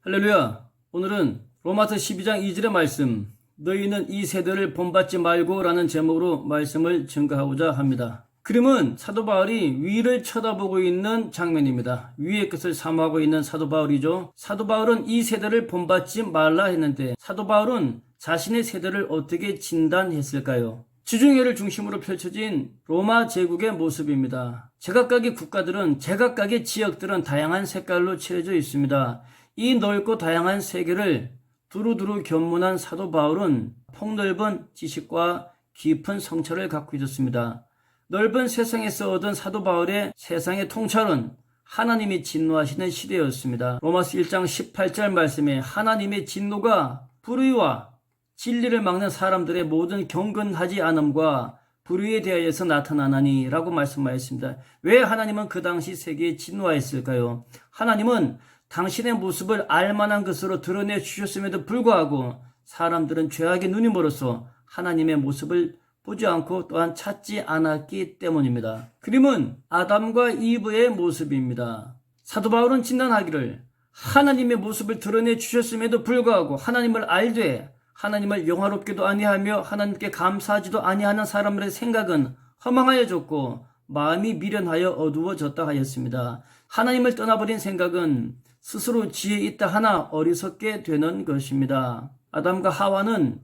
할렐루야. 오늘은 로마서 12장 2절의 말씀, 너희는 이 세대를 본받지 말고 라는 제목으로 말씀을 증거하고자 합니다. 그림은 사도 바울이 위를 쳐다보고 있는 장면입니다. 위의 것을 사모하고 있는 사도 바울이죠. 사도 바울은 이 세대를 본받지 말라 했는데 사도 바울은 자신의 세대를 어떻게 진단했을까요? 지중해를 중심으로 펼쳐진 로마 제국의 모습입니다. 제각각의 국가들은, 제각각의 지역들은 다양한 색깔로 칠해져 있습니다. 이 넓고 다양한 세계를 두루두루 견문한 사도 바울은 폭넓은 지식과 깊은 성찰을 갖고 있었습니다. 넓은 세상에서 얻은 사도 바울의 세상의 통찰은 하나님이 진노하시는 시대였습니다. 로마서 1장 18절 말씀에 하나님의 진노가 불의와 진리를 막는 사람들의 모든 경건하지 않음과 불의에 대하여서 나타나나니 라고 말씀하였습니다. 왜 하나님은 그 당시 세계에 진노하였을까요? 하나님은 당신의 모습을 알만한 것으로 드러내 주셨음에도 불구하고 사람들은 죄악의 눈이 멀어서 하나님의 모습을 보지 않고 또한 찾지 않았기 때문입니다. 그림은 아담과 이브의 모습입니다. 사도 바울은 진단하기를 하나님의 모습을 드러내 주셨음에도 불구하고 하나님을 알되 하나님을 영화롭게도 아니하며 하나님께 감사하지도 아니하는 사람들의 생각은 허망하여졌고 마음이 미련하여 어두워졌다 하였습니다. 하나님을 떠나버린 생각은 스스로 지혜 있다 하나 어리석게 되는 것입니다. 아담과 하와는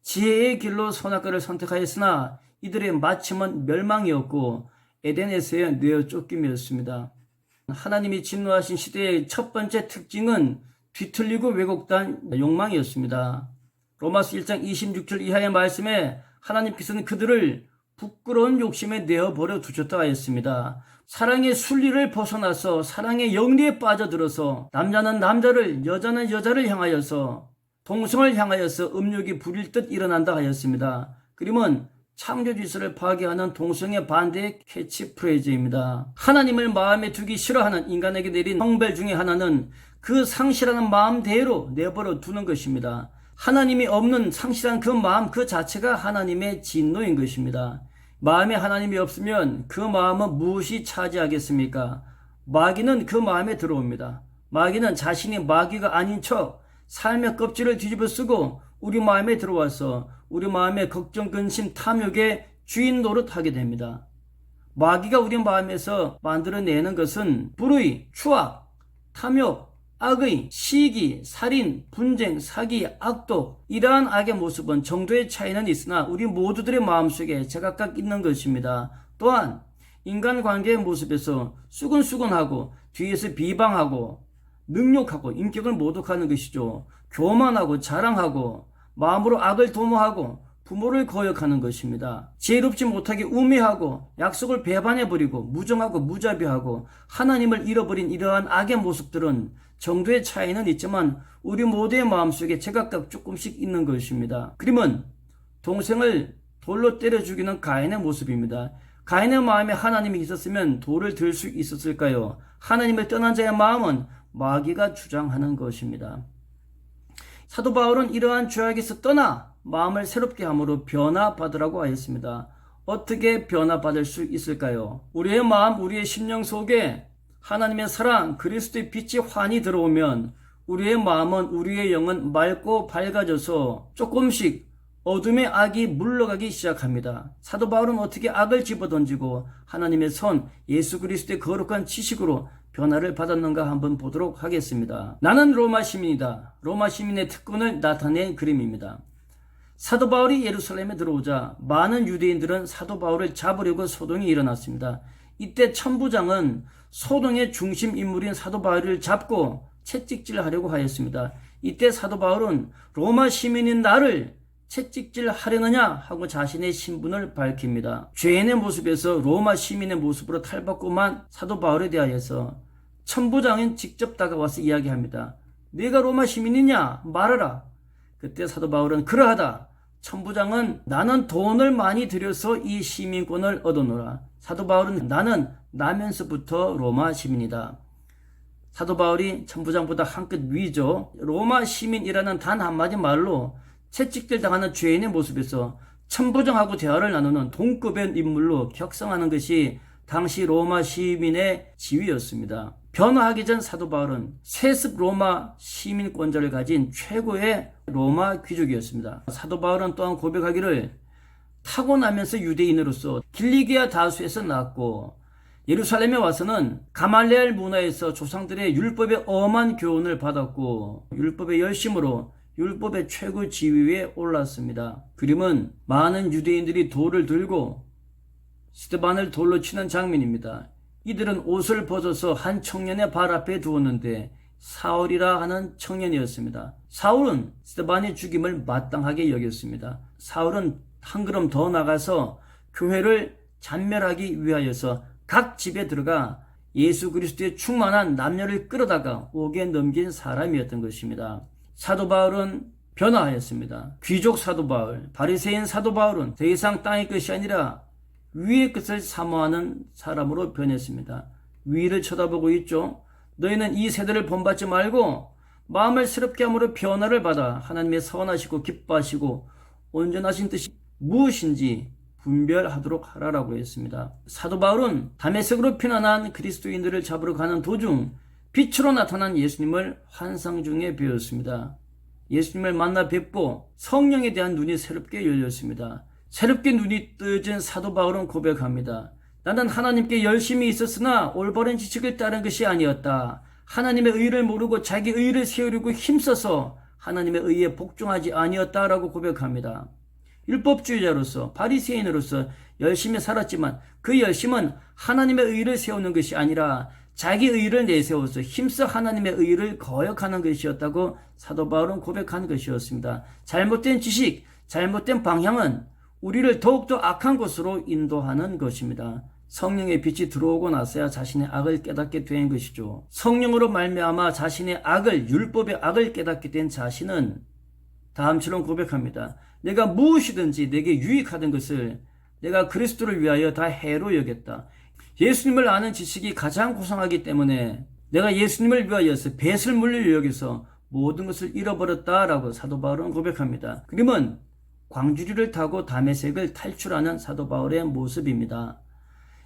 지혜의 길로 선악과를 선택하였으나 이들의 마침은 멸망이었고 에덴에서의 내어 쫓김이었습니다. 하나님이 진노하신 시대의 첫 번째 특징은 뒤틀리고 왜곡된 욕망이었습니다. 로마서 1장 26절 이하의 말씀에 하나님께서는 그들을 부끄러운 욕심에 내어버려 두셨다 하였습니다. 사랑의 순리를 벗어나서 사랑의 영리에 빠져들어서 남자는 남자를, 여자는 여자를 향하여서 동성을 향하여서 음욕이 부릴 듯 일어난다 하였습니다. 그림은 창조 질서를 파괴하는 동성애 반대의 캐치프레이즈입니다. 하나님을 마음에 두기 싫어하는 인간에게 내린 형벌 중에 하나는 그 상실하는 마음대로 내버려 두는 것입니다. 하나님이 없는 상실한 그 마음 그 자체가 하나님의 진노인 것입니다. 마음에 하나님이 없으면 그 마음은 무엇이 차지하겠습니까? 마귀는 그 마음에 들어옵니다. 마귀는 자신이 마귀가 아닌 척 삶의 껍질을 뒤집어 쓰고 우리 마음에 들어와서 우리 마음의 걱정, 근심, 탐욕의 주인 노릇하게 됩니다. 마귀가 우리 마음에서 만들어내는 것은 불의, 추악, 탐욕, 악의, 시기, 살인, 분쟁, 사기, 악독, 이러한 악의 모습은 정도의 차이는 있으나 우리 모두들의 마음속에 제각각 있는 것입니다. 또한 인간관계의 모습에서 수근수근하고 뒤에서 비방하고 능욕하고 인격을 모독하는 것이죠. 교만하고 자랑하고 마음으로 악을 도모하고 부모를 거역하는 것입니다. 지혜롭지 못하게 우매하고 약속을 배반해버리고 무정하고 무자비하고 하나님을 잃어버린 이러한 악의 모습들은 정도의 차이는 있지만 우리 모두의 마음속에 제각각 조금씩 있는 것입니다. 그림은 동생을 돌로 때려 죽이는 가인의 모습입니다. 가인의 마음에 하나님이 있었으면 돌을 들 수 있었을까요? 하나님을 떠난 자의 마음은 마귀가 주장하는 것입니다. 사도 바울은 이러한 죄악에서 떠나 마음을 새롭게 함으로 변화받으라고 하였습니다. 어떻게 변화받을 수 있을까요? 우리의 마음, 우리의 심령 속에 하나님의 사랑, 그리스도의 빛이 환히 들어오면 우리의 마음은, 우리의 영은 맑고 밝아져서 조금씩 어둠의 악이 물러가기 시작합니다. 사도 바울은 어떻게 악을 집어던지고 하나님의 선, 예수 그리스도의 거룩한 지식으로 변화를 받았는가 한번 보도록 하겠습니다. 나는 로마 시민이다. 로마 시민의 특권을 나타낸 그림입니다. 사도 바울이 예루살렘에 들어오자 많은 유대인들은 사도 바울을 잡으려고 소동이 일어났습니다. 이때 천부장은 소동의 중심 인물인 사도 바울을 잡고 채찍질하려고 하였습니다. 이때 사도 바울은 로마 시민인 나를 채찍질하려느냐 하고 자신의 신분을 밝힙니다. 죄인의 모습에서 로마 시민의 모습으로 탈바꿈한 사도 바울에 대하여서 천부장은 직접 다가와서 이야기합니다. 네가 로마 시민이냐? 말하라. 그때 사도 바울은 그러하다. 천부장은 나는 돈을 많이 들여서 이 시민권을 얻어노라. 사도 바울은 나는 나면서부터 로마 시민이다. 사도 바울이 천부장보다 한 끗 위죠. 로마 시민이라는 단 한마디 말로 채찍질 당하는 죄인의 모습에서 천부장하고 대화를 나누는 동급의 인물로 격상하는 것이 당시 로마 시민의 지위였습니다. 변화하기 전 사도 바울은 세습 로마 시민권자를 가진 최고의 로마 귀족이었습니다. 사도 바울은 또한 고백하기를 타고나면서 유대인으로서 길리기아 다수에서 낳았고 예루살렘에 와서는 가말레알 문화에서 조상들의 율법의 엄한 교훈을 받았고 율법의 열심으로 율법의 최고 지위에 올랐습니다. 그림은 많은 유대인들이 돌을 들고 스데반을 돌로 치는 장면입니다. 이들은 옷을 벗어서 한 청년의 발 앞에 두었는데 사울이라 하는 청년이었습니다. 사울은 스데반의 죽임을 마땅하게 여겼습니다. 사울은 한 걸음 더 나가서 교회를 잔멸하기 위하여서 각 집에 들어가 예수 그리스도의 충만한 남녀를 끌어다가 옥에 넘긴 사람이었던 것입니다. 사도 바울은 변화하였습니다. 귀족 사도 바울, 바리새인 사도 바울은 더 이상 땅의 것이 아니라 위의 것을 사모하는 사람으로 변했습니다. 위를 쳐다보고 있죠. 너희는 이 세대를 본받지 말고 마음을 새롭게 함으로 변화를 받아 하나님의 선하시고 기뻐하시고 온전하신 뜻이 무엇인지 분별하도록 하라라고 했습니다. 사도 바울은 다메섹으로 피난한 그리스도인들을 잡으러 가는 도중 빛으로 나타난 예수님을 환상 중에 배웠습니다. 예수님을 만나 뵙고 성령에 대한 눈이 새롭게 열렸습니다. 새롭게 눈이 뜨진 사도 바울은 고백합니다. 나는 하나님께 열심히 있었으나 올바른 지식을 따른 것이 아니었다. 하나님의 의를 모르고 자기 의를 세우려고 힘써서 하나님의 의에 복종하지 아니었다라고 고백합니다. 율법주의자로서 바리새인으로서 열심히 살았지만 그 열심은 하나님의 의를 세우는 것이 아니라 자기 의를 내세워서 힘써 하나님의 의를 거역하는 것이었다고 사도 바울은 고백한 것이었습니다. 잘못된 지식, 잘못된 방향은 우리를 더욱더 악한 곳으로 인도하는 것입니다. 성령의 빛이 들어오고 나서야 자신의 악을 깨닫게 된 것이죠. 성령으로 말미암아 자신의 악을, 율법의 악을 깨닫게 된 자신은 다음처럼 고백합니다. 내가 무엇이든지 내게 유익하던 것을 내가 그리스도를 위하여 다 해로 여겼다. 예수님을 아는 지식이 가장 고상하기 때문에 내가 예수님을 위하여서 배설물을 여겨서 모든 것을 잃어버렸다라고 사도 바울은 고백합니다. 그림은 광주리를 타고 다메섹을 탈출하는 사도 바울의 모습입니다.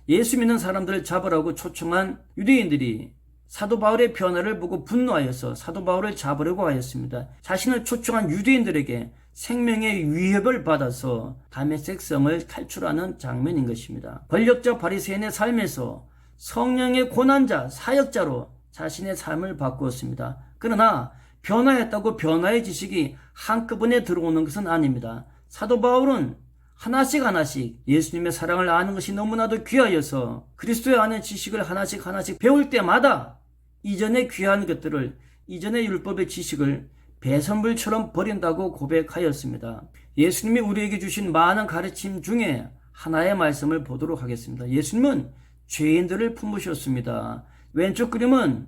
예수 믿는 사람들을 잡으라고 초청한 유대인들이 사도 바울의 변화를 보고 분노하여서 사도 바울을 잡으려고 하였습니다. 자신을 초청한 유대인들에게 생명의 위협을 받아서 다메섹 성을 탈출하는 장면인 것입니다. 권력자 바리새인의 삶에서 성령의 고난자, 사역자로 자신의 삶을 바꾸었습니다. 그러나 변화했다고 변화의 지식이 한꺼번에 들어오는 것은 아닙니다. 사도 바울은 하나씩 예수님의 사랑을 아는 것이 너무나도 귀하여서 그리스도에 아는 지식을 하나씩 배울 때마다 이전의 귀한 것들을, 이전의 율법의 지식을 배설물처럼 버린다고 고백하였습니다. 예수님이 우리에게 주신 많은 가르침 중에 하나의 말씀을 보도록 하겠습니다. 예수님은 죄인들을 품으셨습니다. 왼쪽 그림은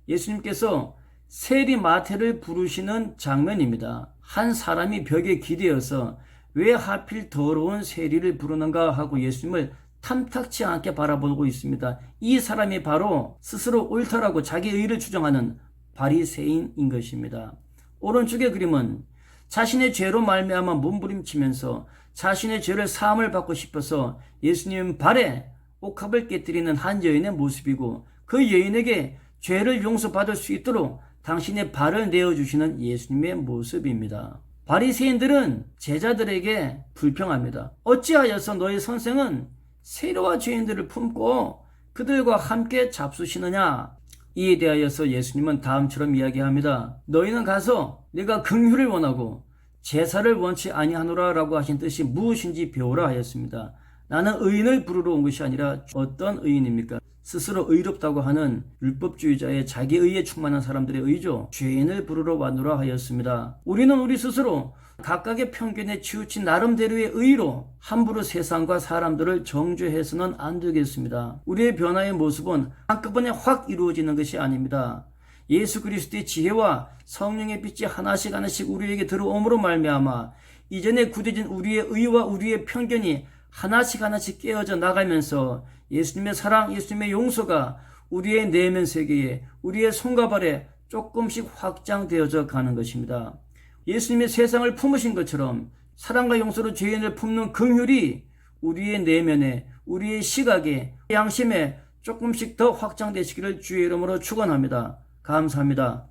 예수님께서 세리 마태를 부르시는 장면입니다. 한 사람이 벽에 기대어서 왜 하필 더러운 세리를 부르는가 하고 예수님을 탐탁치 않게 바라보고 있습니다. 이 사람이 바로 스스로 옳다라고 자기 의를 주장하는 바리새인인 것입니다. 오른쪽의 그림은 자신의 죄로 말미암아 몸부림치면서 자신의 죄를 사함을 받고 싶어서 예수님 발에 옥합을 깨뜨리는 한 여인의 모습이고 그 여인에게 죄를 용서받을 수 있도록 당신의 발을 내어주시는 예수님의 모습입니다. 바리새인들은 제자들에게 불평합니다. 어찌하여서 너희 선생은 세리와 죄인들을 품고 그들과 함께 잡수시느냐? 이에 대하여서 예수님은 다음처럼 이야기합니다. 너희는 가서 내가 긍휼을 원하고 제사를 원치 아니하노라 라고 하신 뜻이 무엇인지 배우라 하였습니다. 나는 의인을 부르러 온 것이 아니라 어떤 의인입니까? 스스로 의롭다고 하는 율법주의자의 자기의에 충만한 사람들의 의죠. 죄인을 부르러 왔노라 하였습니다. 우리는 우리 스스로 각각의 편견에 치우친 나름대로의 의로 함부로 세상과 사람들을 정죄해서는 안 되겠습니다. 우리의 변화의 모습은 한꺼번에 확 이루어지는 것이 아닙니다. 예수 그리스도의 지혜와 성령의 빛이 하나씩 우리에게 들어옴으로 말미암아 이전에 굳어진 우리의 의와 우리의 편견이 하나씩 깨어져 나가면서 예수님의 사랑, 예수님의 용서가 우리의 내면 세계에, 우리의 손과 발에 조금씩 확장되어져 가는 것입니다. 예수님의 세상을 품으신 것처럼 사랑과 용서로 죄인을 품는 긍휼이 우리의 내면에, 우리의 시각에, 양심에 조금씩 더 확장되시기를 주의 이름으로 축원합니다. 감사합니다.